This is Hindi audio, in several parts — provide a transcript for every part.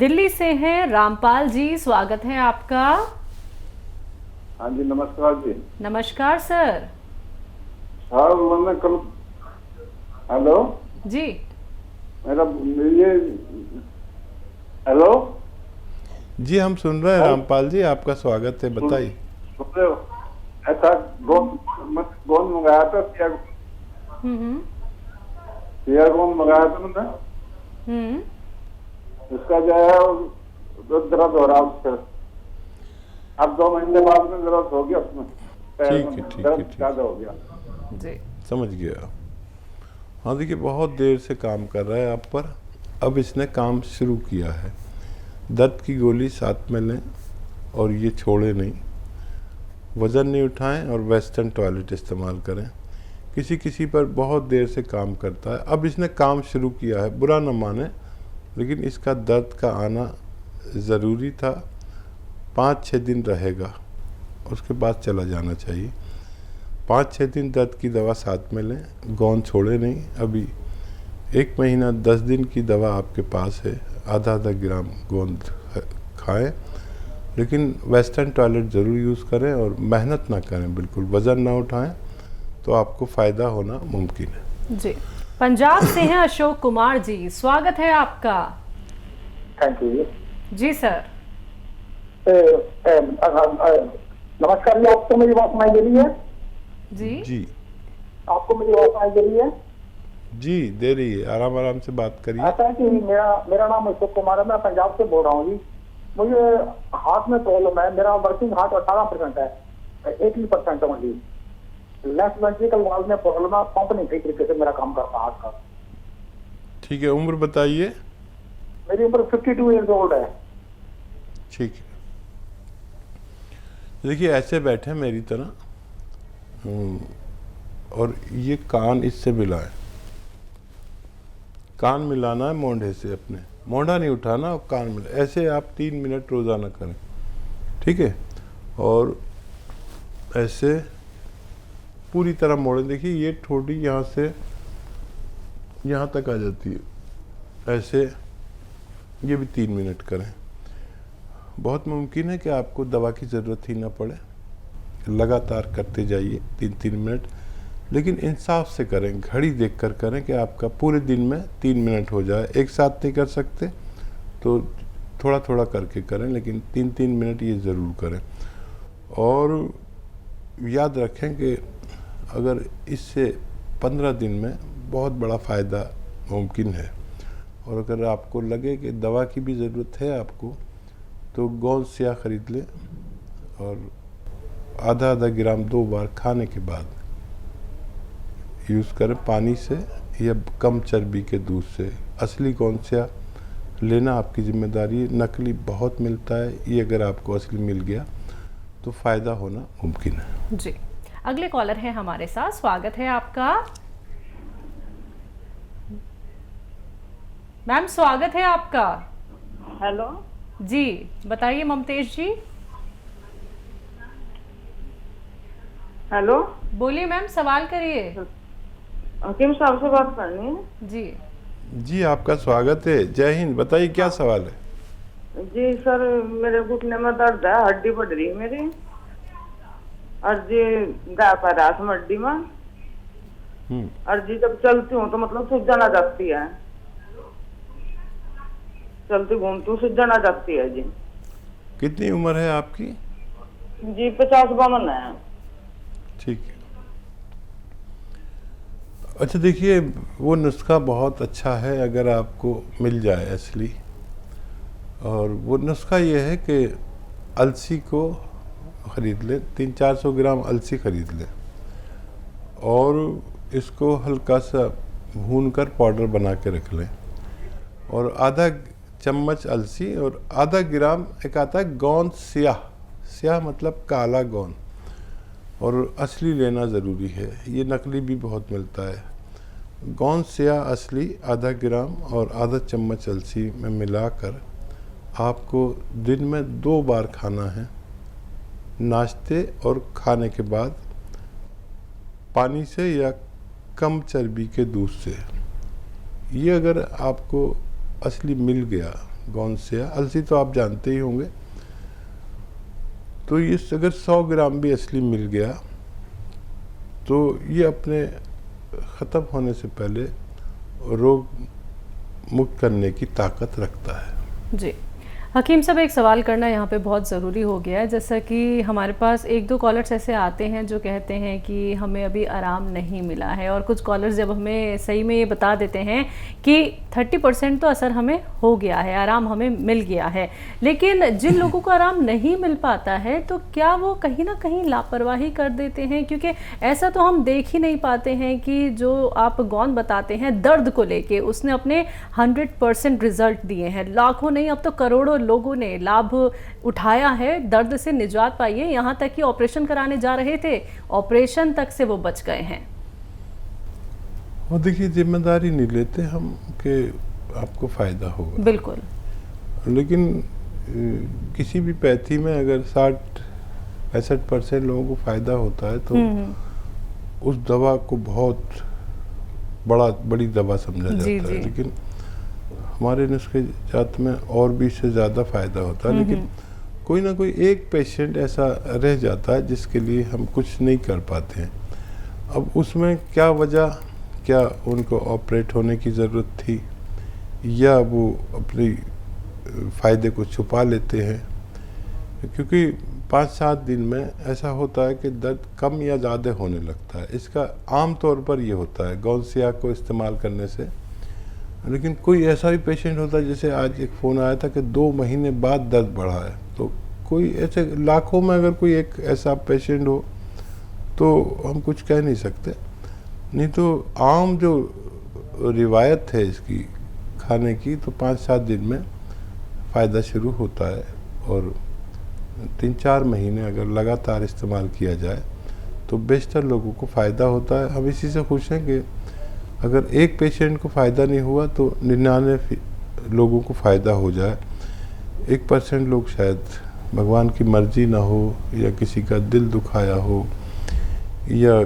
दिल्ली से हैं रामपाल जी, स्वागत है आपका। हाँ जी, नमस्कार जी। नमस्कार सर। हाँ, मैंने कल, हेलो, जी मेरा ये, हेलो, जी हम सुन रहे हैं हेलो, रामपाल जी, आपका स्वागत है, बताइए। सुन रहे हो? ऐसा गोंद मंगाया था, हम्म सिया गोंद मंगाया था मैंने। हम्म उसका जो है दर्द हो रहा है उससे। अब 2 महीने बाद में दर्द हो गया उसमें, पैर ठीक में है, ठीक है, दर्द ठीक, ज्यादा हो गया। जी समझ गया। हाँ देखिए, बहुत देर से काम कर रहा है आप पर, अब इसने काम शुरू किया है। दर्द की गोली साथ में लें और ये छोड़े नहीं, वज़न नहीं उठाएं और वेस्टर्न टॉयलेट इस्तेमाल करें। किसी किसी पर बहुत देर से काम करता है, अब इसने काम शुरू किया है, बुरा न माने, लेकिन इसका दर्द का आना ज़रूरी था। 5-6 दिन रहेगा, उसके बाद चला जाना चाहिए। 5-6 दिन दर्द की दवा साथ में लें, गोंद छोड़े नहीं। अभी 1 महीना 10 दिन की दवा आपके पास है, आधा आधा ग्राम गोंद खाएं, लेकिन वेस्टर्न टॉयलेट ज़रूर यूज़ करें और मेहनत ना करें, बिल्कुल वज़न ना उठाएं, तो आपको फ़ायदा होना मुमकिन है। जी। पंजाब से हैं अशोक कुमार जी, स्वागत है आपका। थैंक यू जी सर। नमस्कार जी, आपको मेरी बात सुनाई दे रही है? जी जी आपको मेरी बात सुनाई दे रही है? जी दे रही है, आराम आराम से बात करिए। ऐसा है कि मेरा नाम अशोक कुमार है, मैं पंजाब से बोल रहा हूँ जी। मुझे हार्ट में प्रॉब्लम है, मेरा वर्किंग हार्ट 18% है, 80% ओनली। लेफ्ट वेंट्रिकल वाल्व में प्रॉब्लम है, पंप नहीं सही तरीके से मेरा काम करता हार्ट का। ठीक है, उम्र बताइए। मेरी उम्र 52 ईयर्स ओल्ड है। ठीक है, देखिए ऐसे बैठे मेरी तरह, और ये कान इससे मिलाएं। कान मिलाना है मोंढे से, अपने मोंढा नहीं उठाना, और कान मिला, ऐसे आप 3 मिनट रोज़ाना करें, ठीक है। और ऐसे पूरी तरह मोड़ें। देखिए ये ठोड़ी यहाँ से यहाँ तक आ जाती है, ऐसे ये भी 3 मिनट करें। बहुत मुमकिन है कि आपको दवा की ज़रूरत ही ना पड़े, लगातार करते जाइए 3-3 मिनट, लेकिन इंसाफ से करें, घड़ी देखकर करें कि आपका पूरे दिन में 3 मिनट हो जाए। एक साथ नहीं कर सकते तो थोड़ा थोड़ा करके करें, लेकिन 3-3 मिनट ये ज़रूर करें। और याद रखें कि अगर इससे 15 दिन में बहुत बड़ा फ़ायदा मुमकिन है, और अगर आपको लगे कि दवा की भी ज़रूरत है आपको, तो गोंद स्याह ख़रीद लें और आधा आधा ग्राम 2 बार खाने के बाद यूज़ करें, पानी से या कम चर्बी के दूध से। असली गोंद स्याह लेना आपकी जिम्मेदारी है, नकली बहुत मिलता है, ये अगर आपको असली मिल गया तो फ़ायदा होना मुमकिन है। जी। अगले कॉलर है हमारे साथ, स्वागत है आपका। मैम स्वागत है आपका। हेलो जी बताइए ममतेश जी। हेलो, बोलिए मैम, सवाल करिए। हकीम साहब से बात करनी है। जी जी आपका स्वागत है, जय हिंद। बताइए क्या सवाल है। जी सर, मेरे घुटने में दर्द है, हड्डी बढ़ रही है मेरी, और जी गैप है रात में हड्डी में, और जी जब चलती हूँ तो मतलब सूजन आ जाती है, चलती घूमती हूँ सूजन आ जाती है जी। कितनी उम्र है आपकी। जी 50-52 है। ठीक है, अच्छा देखिए, वो नुस्खा बहुत अच्छा है अगर आपको मिल जाए असली। और वो नुस्खा ये है कि अलसी को ख़रीद लें, 300-400 ग्राम अलसी ख़रीद लें, और इसको हल्का सा भूनकर पाउडर बना के रख लें, और आधा चम्मच अलसी और आधा ग्राम एक आता है गोंद स्याह, स्याह मतलब काला गोंद, और असली लेना ज़रूरी है, ये नकली भी बहुत मिलता है। गोंद स्याह असली आधा ग्राम और आधा चम्मच अलसी में मिलाकर आपको दिन में 2 बार खाना है, नाश्ते और खाने के बाद, पानी से या कम चर्बी के दूध से। ये अगर आपको असली मिल गया गौनसिया, अलसी तो आप जानते ही होंगे। तो ये अगर 100 ग्राम भी असली मिल गया तो ये अपने ख़त्म होने से पहले रोग मुक्त करने की ताकत रखता है। जी हकीम साहब, एक सवाल करना यहाँ पे बहुत ज़रूरी हो गया है। जैसा कि हमारे पास 1-2 कॉलर्स ऐसे आते हैं जो कहते हैं कि हमें अभी आराम नहीं मिला है, और कुछ कॉलर्स जब हमें सही में ये बता देते हैं कि 30% तो असर हमें हो गया है, आराम हमें मिल गया है। लेकिन जिन लोगों को आराम नहीं मिल पाता है तो क्या वो कहीं ना कहीं लापरवाही कर देते हैं? क्योंकि ऐसा तो हम देख ही नहीं पाते हैं कि जो आप गौन बताते हैं दर्द को लेके, उसने अपने 100% रिजल्ट दिए हैं। लाखों नहीं, अब तो करोड़ों लोगों ने लाभ उठाया है, दर्द से निजात पाई है। यहाँ तक कि ऑपरेशन कराने जा रहे थे, ऑपरेशन तक से वो बच गए हैं। और देखिए, जिम्मेदारी नहीं लेते हम कि आपको फ़ायदा होगा, बिल्कुल। लेकिन किसी भी पैथी में अगर 60-65% लोगों को फ़ायदा होता है तो उस दवा को बहुत बड़ी दवा समझा जाता है। लेकिन हमारे नुस्खे जात में और भी इससे ज़्यादा फ़ायदा होता है। लेकिन कोई ना कोई एक पेशेंट ऐसा रह जाता है जिसके लिए हम कुछ नहीं कर पाते हैं। अब उसमें क्या वजह, क्या उनको ऑपरेट होने की ज़रूरत थी या वो अपनी फ़ायदे को छुपा लेते हैं? क्योंकि 5-7 दिन में ऐसा होता है कि दर्द कम या ज़्यादा होने लगता है। इसका आम तौर पर ये होता है गौनसिया को इस्तेमाल करने से। लेकिन कोई ऐसा भी पेशेंट होता है, जैसे आज एक फ़ोन आया था कि 2 महीने बाद दर्द बढ़ा है। तो कोई ऐसे लाखों में अगर कोई एक ऐसा पेशेंट हो तो हम कुछ कह नहीं सकते। नहीं तो आम जो रिवायत है इसकी खाने की, तो 5-7 दिन में फ़ायदा शुरू होता है और 3-4 महीने अगर लगातार इस्तेमाल किया जाए तो बेशतर लोगों को फ़ायदा होता है। हम इसी से खुश हैं कि अगर एक पेशेंट को फ़ायदा नहीं हुआ तो 99 लोगों को फ़ायदा हो जाए। 1% लोग शायद भगवान की मर्ज़ी ना हो या किसी का दिल दुखाया हो या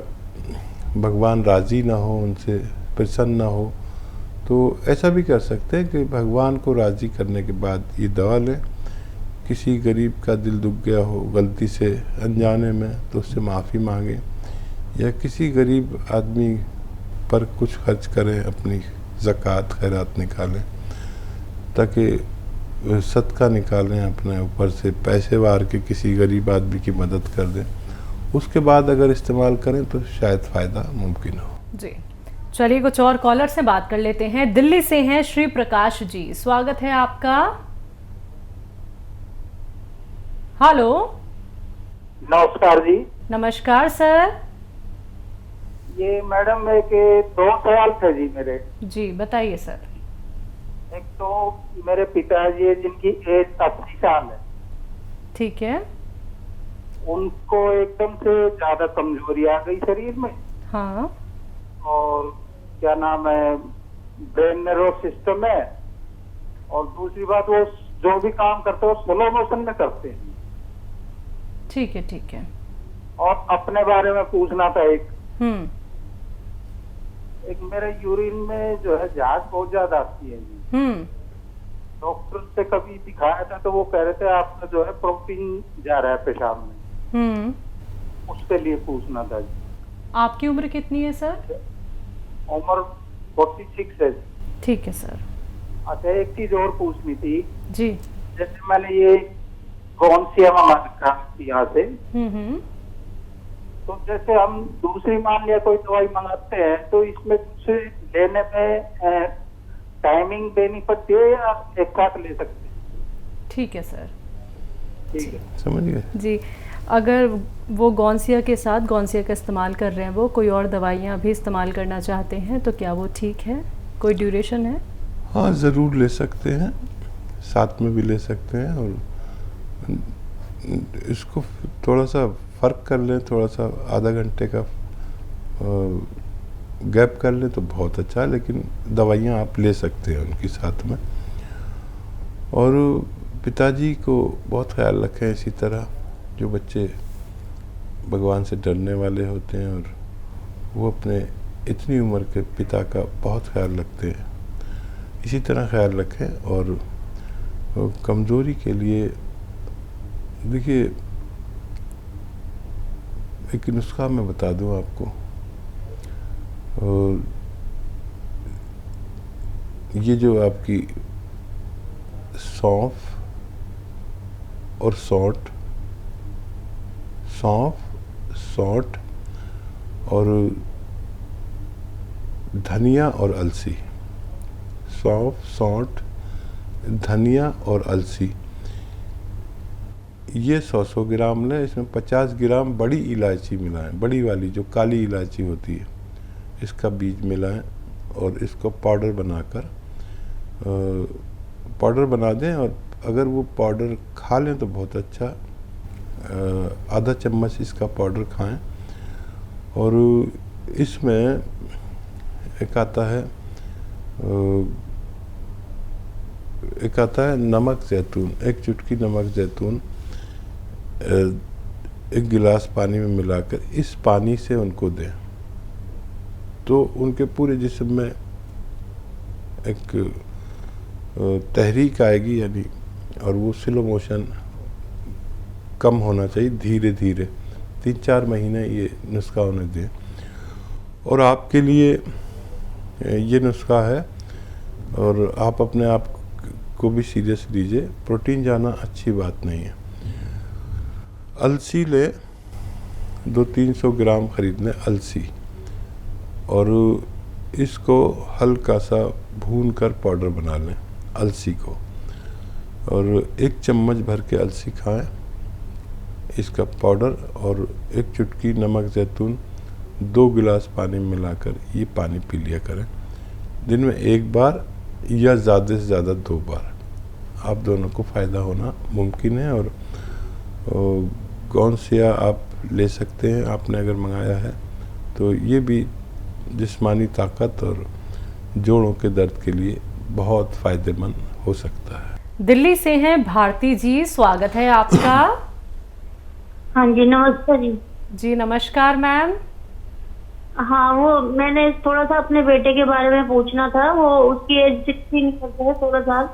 भगवान राज़ी ना हो, उनसे प्रसन्न ना हो, तो ऐसा भी कर सकते हैं कि भगवान को राज़ी करने के बाद ये दवा लें। किसी गरीब का दिल दुख गया हो गलती से अनजाने में तो उससे माफ़ी मांगें, या किसी गरीब आदमी पर कुछ खर्च करें, अपनी ज़कात खैरात निकालें, ताकि सदका निकालें अपने ऊपर से, पैसे वार के किसी गरीब आदमी की मदद कर दें। उसके बाद अगर इस्तेमाल करें तो शायद फ़ायदा मुमकिन हो। जी चलिए, कुछ और कॉलर से बात कर लेते हैं। दिल्ली से हैं श्री प्रकाश जी, स्वागत है आपका। हेलो, नमस्कार जी। नमस्कार सर। ये मैडम एक 2 सवाल थे जी मेरे। जी बताइए सर। एक तो मेरे पिताजी है जिनकी एज 80 साल है, ठीक है। उनको एकदम से ज्यादा कमजोरी आ गई शरीर में। हाँ। और क्या नाम है, ब्रेन नर्व सिस्टम है। और दूसरी बात, वो जो भी काम करते हैं वो स्लो मोशन में करते हैं। ठीक है, ठीक है। और अपने बारे में पूछना था एक मेरे यूरिन में जो है झाग बहुत ज्यादा आती है जी। डॉक्टर से कभी दिखाया था तो वो कह रहे थे आपका जो है प्रोटीन जा रहा है पेशाब में। उसके लिए पूछना था जी। आपकी उम्र कितनी है सर? उम्र 46 है। ठीक है सर। अच्छा, एक चीज और पूछनी थी जी। जैसे मैंने ये गौनसिया मंगा रखा यहाँ से, तो जैसे हम दूसरी मान लिया कोई दवाई मंगाते हैं तो इसमें कुछ लेने में टाइमिंग देनी पड़ती है या एक साथ ले सकते हैं? ठीक है सर, ठीक है, समझ गए जी। अगर वो गौनसिया के साथ गौनसिया का इस्तेमाल कर रहे हैं, वो कोई और दवाइयाँ भी इस्तेमाल करना चाहते हैं, तो क्या वो ठीक है? कोई ड्यूरेशन है? हाँ, ज़रूर ले सकते हैं, साथ में भी ले सकते हैं। और इसको थोड़ा सा फ़र्क कर लें, थोड़ा सा आधा घंटे का गैप कर लें तो बहुत अच्छा है। लेकिन दवाइयाँ आप ले सकते हैं उनके साथ में। और पिताजी को बहुत ख्याल रखें। इसी तरह जो बच्चे भगवान से डरने वाले होते हैं और वो अपने इतनी उम्र के पिता का बहुत ख्याल रखते हैं, इसी तरह ख्याल रखें। और कमज़ोरी के लिए देखिए एक नुस्खा मैं बता दूं आपको। और ये जो आपकी सौंफ और सौंठ और धनिया और अलसी, सौंफ, सौंठ, धनिया और अलसी, ये 100 ग्राम लें। इसमें 50 ग्राम बड़ी इलायची मिलाएं, बड़ी वाली जो काली इलायची होती है, इसका बीज मिलाएं और इसको पाउडर बनाकर पाउडर बना दें। और अगर वो पाउडर खा लें तो बहुत अच्छा, आधा चम्मच इसका पाउडर खाएं। और इसमें एक आता है नमक ज़ैतून, एक चुटकी नमक ज़ैतून 1 गिलास पानी में मिलाकर इस पानी से उनको दें तो उनके पूरे जिस्म में एक तहरीक आएगी, यानी, और वो स्लो मोशन कम होना चाहिए, धीरे धीरे 3-4 महीने ये नुस्खा उन्हें दें। और आपके लिए ये नुस्खा है और आप अपने आप को भी सीरियस लीजिए। प्रोटीन जाना अच्छी बात नहीं है। अलसी ले 200-300 ग्राम खरीद लें अलसी, और इसको हल्का सा भून कर पाउडर बना लें अलसी को, और 1 चम्मच भर के अलसी खाएं इसका पाउडर, और 1 चुटकी नमक ज़ैतून 2 गिलास पानी में मिलाकर ये पानी पी लिया करें। दिन में 1 बार या ज़्यादा से ज़्यादा 2 बार। आप दोनों को फ़ायदा होना मुमकिन है। और गौनसिया आप ले सकते हैं, आपने अगर मंगाया है तो ये भी जिस्मानी ताकत और जोड़ों के दर्द के लिए बहुत फ़ायदेमंद हो सकता है। दिल्ली से हैं भारती जी, स्वागत है आपका। हाँ जी, नमस्ते जी। जी नमस्कार मैम। हाँ, वो मैंने थोड़ा सा अपने बेटे के बारे में पूछना था। वो उसकी एज 16 है, 16 साल।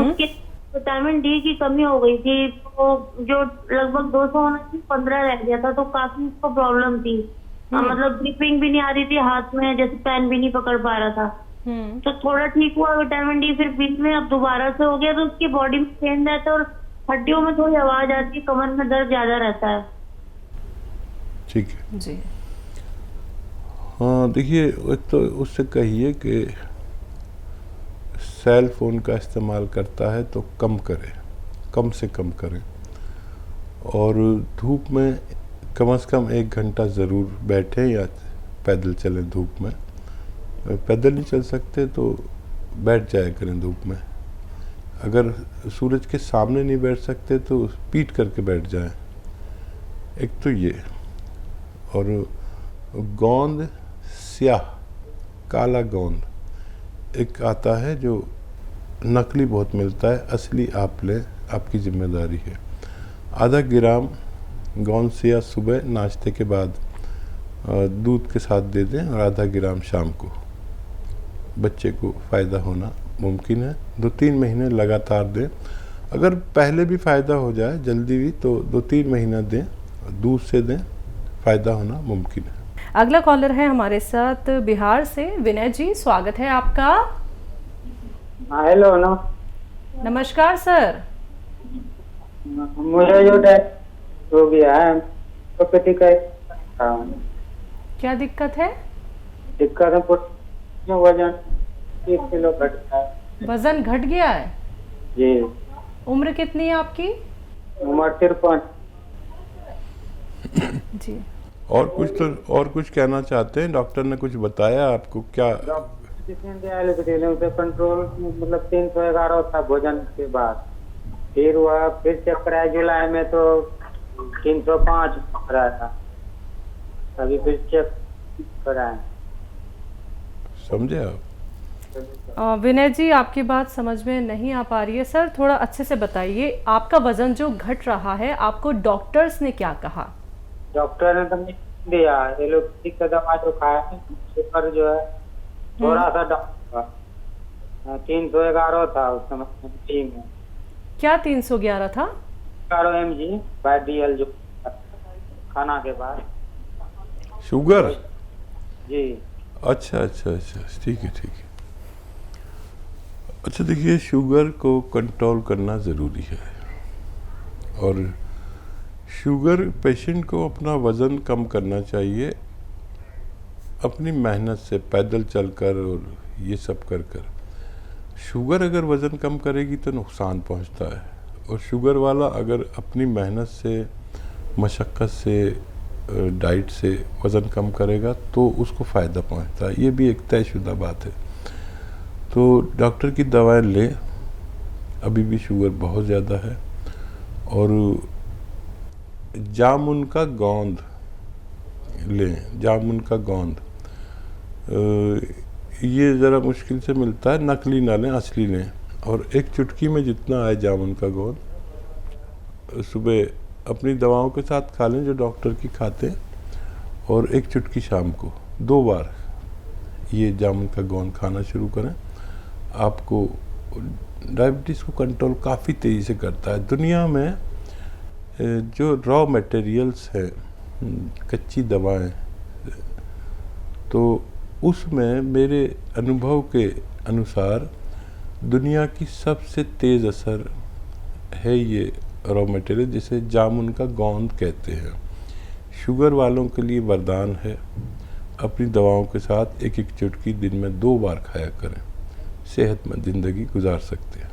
उसके विटामिन डी की कमी हो गई थी, तो जो लगभग 200 होना थी 15 रह गया था, तो काफी उसको प्रॉब्लम थी। मतलब ग्रिपिंग भी नहीं आ रही थी हाथ में, जैसे पेन भी नहीं पकड़ पा रहा था। तो थोड़ा ठीक हुआ विटामिन डी, फिर बीच में अब दोबारा से हो गया। तो उसकी बॉडी में पेन रहता है और हड्डियों में थोड़ी आवाज आती है, कमर में दर्द ज्यादा रहता है। ठीक है जी। हाँ देखिए, एक तो उससे कहिए कि सेल फ़ोन का इस्तेमाल करता है तो कम करें, कम से कम करें। और धूप में कम से कम 1 घंटा ज़रूर बैठें या पैदल चलें धूप में। पैदल नहीं चल सकते तो बैठ जाया करें धूप में। अगर सूरज के सामने नहीं बैठ सकते तो पीट करके बैठ जाएं। एक तो ये, और गोंद स्याह, काला गोंद एक आता है जो नकली बहुत मिलता है, असली आप लें, आपकी जिम्मेदारी है। आधा ग्राम गोंद स्याह सुबह नाश्ते के बाद दूध के साथ दे दें, और आधा ग्राम शाम को। बच्चे को फ़ायदा होना मुमकिन है। 2-3 महीने लगातार दें। अगर पहले भी फ़ायदा हो जाए जल्दी भी, तो 2-3 महीना दें, दूध से दें, फ़ायदा होना मुमकिन है। अगला कॉलर है हमारे साथ बिहार से, विनय जी, स्वागत है आपका। हेलो, नमस्कार सर। मुझे जो हो गया है तो क्या दिक्कत है? दिक्कत है, वजन 1 किलो घट गया है। वजन घट गया है जी। उम्र कितनी है आपकी? उम्र 53। जी। और कुछ कहना चाहते हैं? डॉक्टर ने कुछ बताया आपको क्या? कंट्रोल मतलब 311 था भोजन के बाद, फिर हुआ, फिर चेक कराया जुलाई में तो 305 कराया था, अभी फिर चेक कराया। समझे आप? विनय जी, आपकी बात समझ में नहीं आ पा रही है सर, थोड़ा अच्छे से बताइए। आपका वजन जो घट रहा है, आपको डॉक्टर्स ने क्या कहा? डॉक्टर ने तो दिया एलोपैथिक का दवा जो खाया है, शुगर जो है थोड़ा सा डाउन हुआ। 311 था उस समय टी में। क्या 311 था? 11 mg/dl जो खाना के बाद। शुगर? जी। अच्छा अच्छा अच्छा, ठीक है ठीक है। अच्छा देखिए, शुगर को कंट्रोल करना ज़रूरी है, और शुगर पेशेंट को अपना वज़न कम करना चाहिए अपनी मेहनत से, पैदल चलकर और ये सब कर कर। शुगर अगर वज़न कम करेगी तो नुकसान पहुंचता है, और शुगर वाला अगर अपनी मेहनत से, मशक्क़त से, डाइट से वज़न कम करेगा तो उसको फ़ायदा पहुंचता है। ये भी एक तयशुदा बात है। तो डॉक्टर की दवाएं लें, अभी भी शुगर बहुत ज़्यादा है। और जामुन का गोंद लें, जामुन का गोंद, ये ज़रा मुश्किल से मिलता है, नकली ना लें, असली लें। और एक चुटकी में जितना आए जामुन का गोंद सुबह अपनी दवाओं के साथ खा लें जो डॉक्टर की खाते हैं, और एक चुटकी शाम को, 2 बार ये जामुन का गोंद खाना शुरू करें। आपको डायबिटीज़ को कंट्रोल काफ़ी तेज़ी से करता है। दुनिया में जो रॉ मटेरियल्स है, कच्ची दवाएं, तो उसमें मेरे अनुभव के अनुसार दुनिया की सबसे तेज़ असर है ये रॉ मटेरियल, जिसे जामुन का गोंद कहते हैं। शुगर वालों के लिए वरदान है। अपनी दवाओं के साथ एक एक चुटकी दिन में 2 बार खाया करें, सेहतमंद ज़िंदगी गुजार सकते हैं।